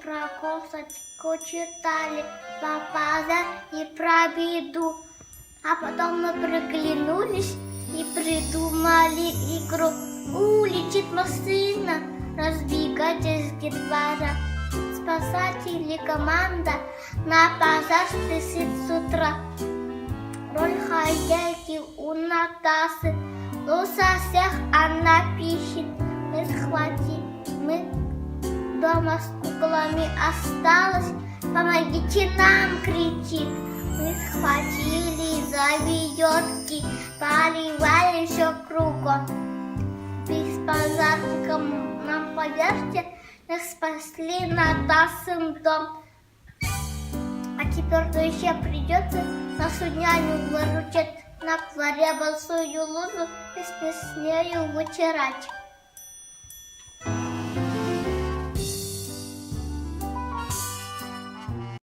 про косочку читали, про пазар и про беду. А потом мы приглянулись и придумали игру. Улетит машина, разбегайтесь, детвора. Спасатели команда на пожар спешит с утра. Роль хозяйки у Наташи, лучше всех она пишет. Мы дома с куклами осталось, помогите нам, кричит. Мы схватили за веревки, поливали все кругом. Без пожарникам нам, поверьте, их спасли Наташин дом. А теперь еще придется нашу няню выручать, на дворе большую лужу и с нею вытирать.